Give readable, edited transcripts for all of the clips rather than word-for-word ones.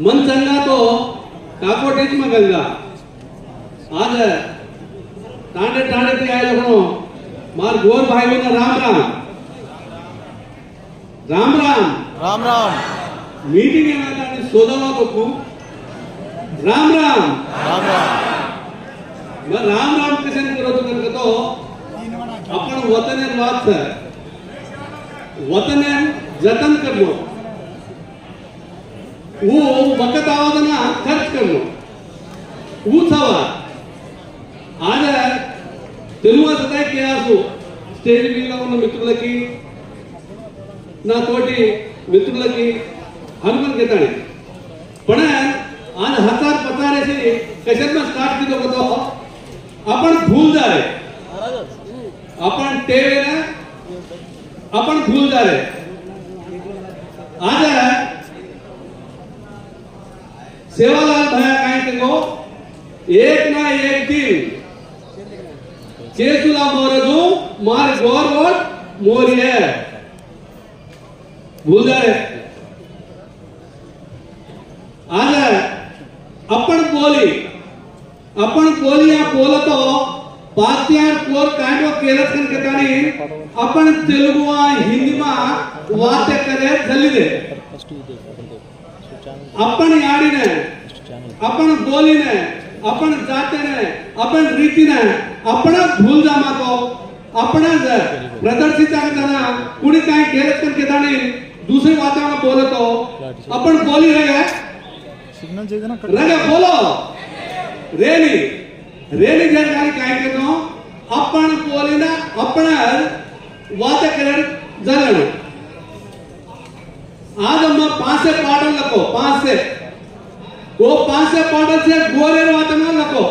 मन चंगा तो काकोटेच में गंगा आज टांडे टांडे ते आए लोगों मार गोर भाई बोला राम राम राम राम राम राम मीटिंग है ना ताने सोदावा को कु राम राम राम राम मैं राम राम कैसे करो तो अपन वतन बात है वतन जतन कर लो वो वक्त आवाजना खर्च कर लो वो सवा आज తెలుగు సతాయి కేయాసు స్టేజ్ మీద ఉన్న మిత్రులకి నా తోటి మిత్రులకి హనుమన్ केताणी पण आज हजार पतारे से कशात में स्टार्ट किया तो अपन भूल जा रहे अपन टेवे ना अपन भूल जा रहे आज सेवालाल भैया कहीं को एक ना एक दिन केसुला मोरजू मार गौर वोट मोरी है भूल जा रहे आज अपन बोलिया बोला तो पात्यार कोर कांडो केरस कन केतानी अपन तेलुगु हिंदी मा वाते करे जल्दी अपन याडी ने अपन बोली ने अपन जाते ने अपन रीति ने अपना भूल जामा तो अपना प्रदर्शित करना कुणी काही केरस कन केतानी दूसरी वाचा में बोले तो अपन बोली रहे सिग्नल चाहिए ना रगे बोलो रेनी रेनी जन गाली काय केतो अपन बोलिना अपना वाते करे जलन आज हम पांच से पाडल लको पांच से वो पांच से पाडल से गोरे वाते में लको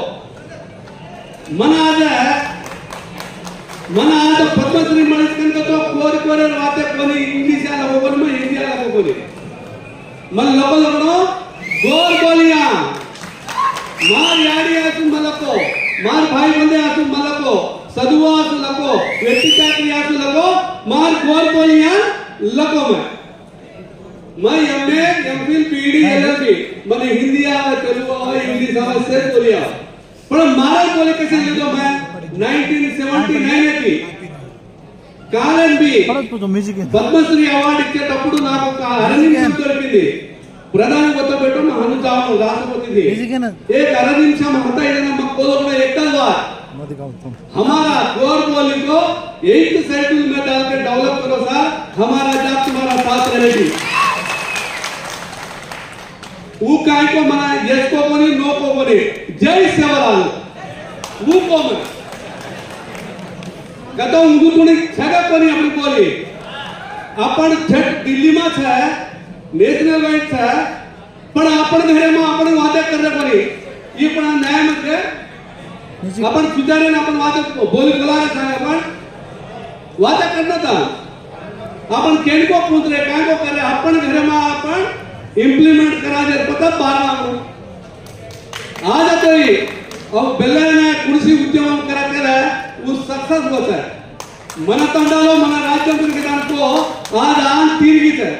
मन आज पद्मश्री मणिस्कन तो कोर कोरे वाते कोनी इंग्लिश या लगो कोनी हिंदी या लगो कोनी मन लोको लगनो गोर बोलिया मार याडी आसु मलको मार भाई बंदे आसु मलको सदुआ आसु लको व्यक्ति चाकरी आसु लको मार गोर बोलिया लको मैं एमए एमफिल पीडी एलएलबी मने हिंदी आवे तेलुगु आवे इंग्लिश आवे से बोलिया पण मारा बोले कैसे लिखो मैं 1979 की కాలన్ బి పద్మశ్రీ అవార్డు ఇచ్చేటప్పుడు నాకు ఒక అరనిమిషం దొరికింది ప్రధాని కొత్త పెట్టు హనుజాను రాష్ట్రపతిది एक अरनिमिषम होता है ना मक्कोलों में एकल बार हमारा गोर बोली को 8th शेड्यूल में डाल के डेवलप करो सर हमारा जात तुम्हारा साथ रहेगी वो काय को मना यस को बोली नो को बोली जय सेवालाल वो को मैं कहता हूँ उनको थोड़ी छगा कोनी अपनी बोली अपन छठ दिल्ली में है नेशनल वाइड है पण अपन घरे में अपन वादे करने कोनी ये पण न्याय मंत्री अपन सुधारे ना अपन वादे बोली बोलारे था अपन वादे करना था अपन केन को पूछ रहे काय को कर रहे अपन घरे में अपन इंप्लीमेंट करा दे पता 12 आज तो ही और बेल्लाने कुर्सी उद्यम करा करे वो सक्सेस होता है मन तंडालो मन राज्य के दानको आज आन तीरगीत है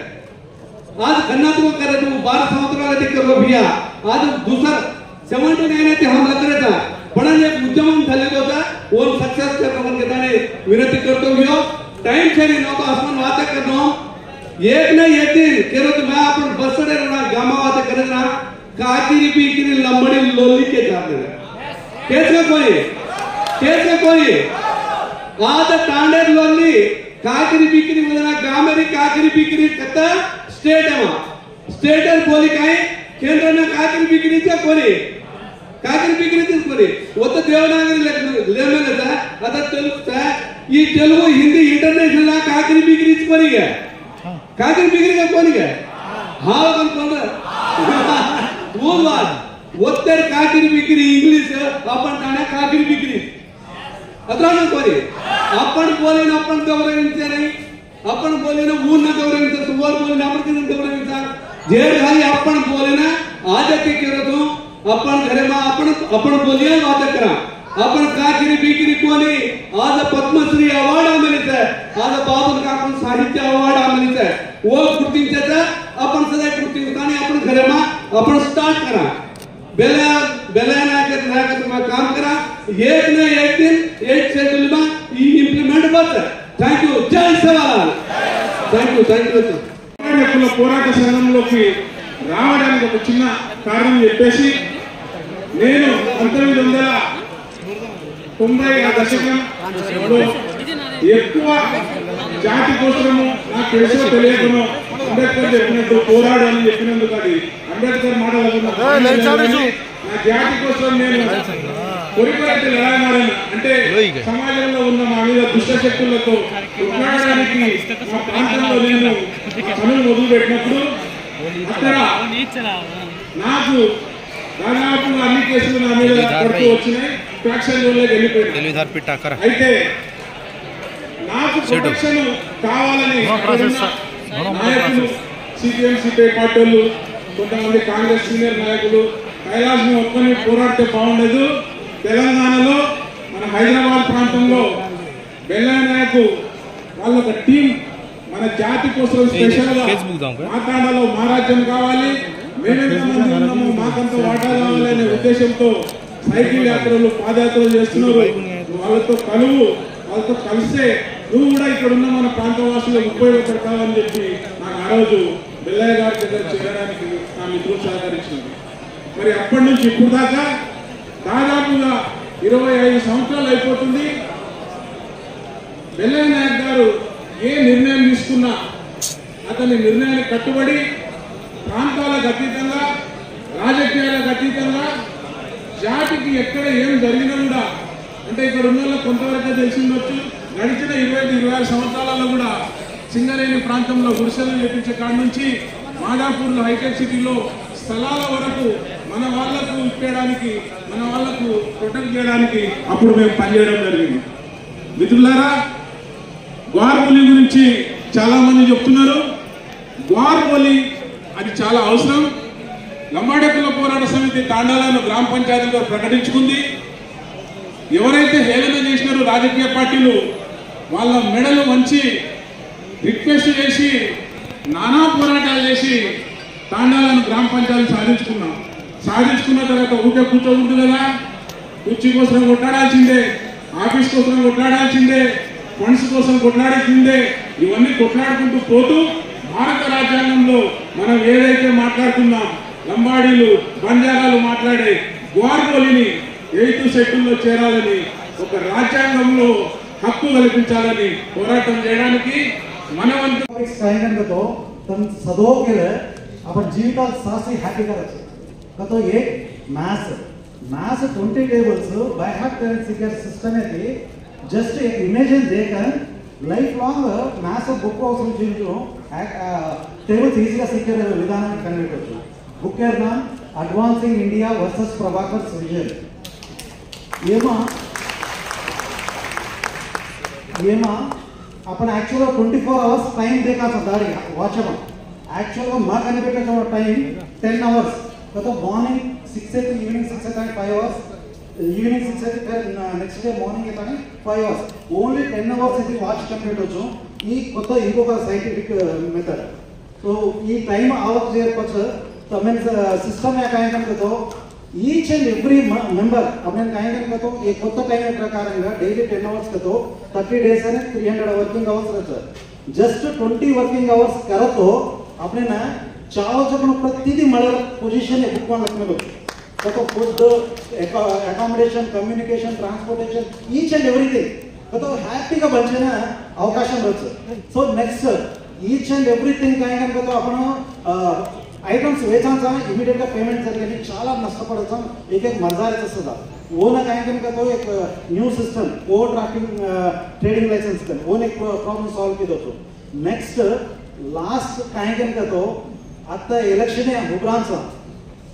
आज खन्नात को करे तो 12 संवत्सराला ते करो भैया आज दूसरा 79 ते हम लग रहे था पण एक उद्यम झाले होता और सक्सेस करने के दाने विनंती करतो हो टाइम छेरी नको आपण वाते करनो एक ना एक दिन केरो तो मैं अपन बसडे ना गामा वाते करे ना काकिरी पीकिरी लंबड़ी लोली के जाते कैसे कोई आज टांडे लोली काकिरी पीकिरी मदना गामेरी काकिरी पीकिरी कता स्टेट है वहाँ स्टेट है बोली काहे केंद्र में काकिरी पीकिरी क्या कोनी काकिरी पीकिरी किस कोनी वो तो देवनागरी ले में लेता है अतः तेलुगु है ये तेलुगु हिंदी इंटरनेशनल ना काकिरी पीकिरी कोनी है काकिरी पीकिरी का कोनी है हाँ कौन कौन वो बात वो तेरे काकिरी पीकिरी इंग्लिश अपन टाने काकिरी पीकिरी अतः ना कोनी अपन बोले ना अपन गौरविंचे नहीं अपन बोले ना वो ना गौरविंचे सुवर बोले ना अपन किधर गौरविंचा जेर खाली अपन बोले ना आज के करो तो अपन घरे में अपन बोलिया बात करा अपन काकिरी पीकिरी कोनी आज पद्मश्री अवार्ड मिलता है आज बाबन का अपन साहित्य अवार्ड मिलता है वो गुर्तिंचा अपन सदा गुर्तिंचाने अपन घरे में अपन स्टार्ट करा बेला नायकत्व में काम करा एक न एक दिन एक शेड्यूल में ये इंप्लीमेंट होता है। थैंक यू, जय सेवालाल। थैंक यू పోరాట సంఘంలోకి రావడానికి ఒక చిన్న కారణం చెప్పేసి నేను 1990 దశకంలో ఎక్కువ జాతి కోసము నాకు తెలుసో తెలియకనో అంబేద్కర్ చెప్పినట్టు పోరాడు అని చెప్పినందుకు అది అంబేద్కర్ మాటలు నా జాతి కోసం నేను కొరికొరటి లడామాడాను అంటే సమాజంలో ఉన్న మా మీద దుష్టశక్తులతో కొట్లాడడానికి మా ప్రాంతంలో నేను పనులు మొదలుపెట్టినప్పుడు అక్కడ నాకు దాదాపు అన్ని కేసులు నా మీద పడుతూ వచ్చినాయి, ఫ్యాక్షన్ జోన్లోకి వెళ్ళిపోయినాయి. అయితే నాకు ప్రొటెక్షన్ కావాలని నాయకులు సిపిఎం సిపిఐ పార్టీలు కొంతమంది కాంగ్రెస్ సీనియర్ నాయకులు కైలాస్ ఒక్కని పోరాడితే బాగుండదు, తెలంగాణలో మన హైదరాబాద్ ప్రాంతంలో బెల్లయ్య నాయకు వాళ్ళ ఒక టీం మన జాతి కోసం స్పెషల్ గా మాట్లాడాలో మా రాజ్యం కావాలి, మేమెంతమంది ఉన్నాము మాకంత వాటా కావాలి అనే ఉద్దేశంతో సైకిల్ యాత్రలు పాదయాత్రలు చేస్తున్నారు. వాళ్ళతో వాళ్ళతో కలిస్తే నువ్వు కూడా ఇక్కడ ఉన్న మన ప్రాంతవాసులకు ఉపయోగపడతావని చెప్పి నాకు ఆ రోజు బెల్లయ్య గారి దగ్గర చేరడానికి నా మిత్రులు సహకరించినారు. మరి అప్పటి నుంచి ఇప్పుడు దాకా దాదాపుగా 25 సంవత్సరాలు అయిపోతుంది. బెల్లయ్య నాయక్ గారు ఏ నిర్ణయం తీసుకున్నా అతని నిర్ణయానికి కట్టుబడి ప్రాంతాలకు అతీతంగా రాజకీయాలకు అతీతంగా జాతికి ఎక్కడ ఏం జరిగినా కూడా అంటే ఇక్కడ ఉన్న కొంతవరకు తెలిసిండొచ్చు, గడిచిన 25-26 సంవత్సరాలలో కూడా సింగరేణి ప్రాంతంలో గుడిసెలు చేపించే కాడ నుంచి మాదాపూర్లో హైటెక్ సిటీలో స్థలాల వరకు మన వాళ్లకు ఇప్పేయడానికి మన వాళ్లకు ప్రొటెక్ట్ చేయడానికి అప్పుడు మేము పనిచేయడం జరిగింది. మిత్రులారా, గ్వార్బోలి గురించి చాలా మంది చెప్తున్నారు. గ్వార్బోలి అది చాలా అవసరం. లంబాడి హక్కుల పోరాట సమితి తాండాలను గ్రామ పంచాయతీలో ప్రకటించుకుంది. ఎవరైతే హేళన చేసినారో రాజకీయ పార్టీలు వాళ్ళ మెడలు వంచి రిక్వెస్ట్ చేసి నానా పోరాటాలు చేసి తాండాలను గ్రామ పంచాయతీ సాధించుకున్న తర్వాత ఊకే కూర్చోకూడదు కదా, కుర్చీ కోసం కొట్లాడాల్సిందే, ఆఫీస్ కోసం కొట్లాడాల్సిందే, ఫండ్స్ కోసం కొట్లాడాల్సిందే. ఇవన్నీ కొట్లాడుకుంటూ పోతూ భారత రాజ్యాంగంలో మనం ఏదైతే మాట్లాడుతున్నాం లంబాడీలు బంజారాలు మాట్లాడే గ్వార్బోలిని 8th షెడ్యూల్లో చేరాలని ఒక రాజ్యాంగంలో హక్కు కల్పించాలని పోరాటం చేయడానికి మన వంతు अपन जीविता सासी हैप्पी करायचं का तो एक मैथ्स 20 टेबल्स बाय हार्ट सिक्कर सिस्टम है जस्ट इमेजिन देखन लाइफ लॉन्ग मैथ्स बुक అవసరం చేయించు టేబుల్స్ ఈజీగా సిక్కర్ విధానాన్ని కనిపెట్టొచ్చు. బుక్ ఏర్ నామ్ advancing India versus Prabhakar vision. ఏమా अपन एक्चुअल 24 आवर्स टाइम देखा था दाड़ी वाचमा एक्चुअल माँ कनिपेटे टाइम 10 आवर्स तो morning 6 to evening 6 5 hours evening 6 next day morning 5 hours only 10 hours ఇది వాచ్ కంప్లీట్ వచ్చు. ఈ కొత్త ఇంకొక సైంటిఫిక్ మెథడ్ సో ఈ టైం ఆవర్స్ చేయకపోతే తమన్ సిస్టమ్ या काय करतो ఈచ్ అండ్ ఎవ్రీ మెంబర్ अपन काय करतो ఈ కొత్త టైం ప్రకారంగా డైలీ 10 hours करतो 30 days అని 300 వర్కింగ్ అవర్స్ रहता जस्ट 20 वर्किंग आवर्स करतो अपने ना चावल प्रतिदि मल पोजिशन बुक तो food accommodation communication transportation each and everything तो हैप्पी बंचे अवकाश so next each and everything काय तो अपन ఐటమ్స్ వేచాంచా ఇమిడియట్ గా పేమెంట్ జరిగేది చాలా నష్టపడతాం. एक मर्जारी असता ओन काय तो एक न्यू सिस्टम ओ ट्रैकिंग ट्रेडिंग लाइसेंस ओन एक प्रॉब्लम सॉल्व की होतो. नेक्स्ट लास्ट काय तो आता इलेक्शन हुब्रांचा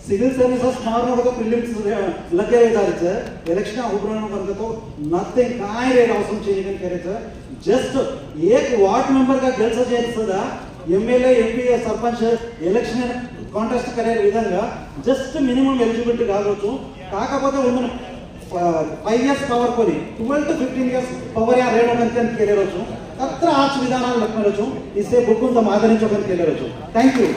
सिविल सर्विसेस मारने को प्रिलिम्स लगे जायचं इलेक्शन हुब्रान तो नथिंग काय रे అవసరం చేయడం करायचं जस्ट एक वार्ड मेंबर का గెలిచేది సదా MLA MP sarpanch election contest करे विधंगा जस्ट मिनिमम एलिजिबिलिटी कावच्चु काकपोते 5 years पवर कोनी 12 to 15 years पवर या रेड कंटेंट केलेरొచ్చు तत्र आच विधानाలు लक्ष्मरొచ్చు इसे बुकुंत मादरिंचोकन केलेरొచ్చు. Thank you.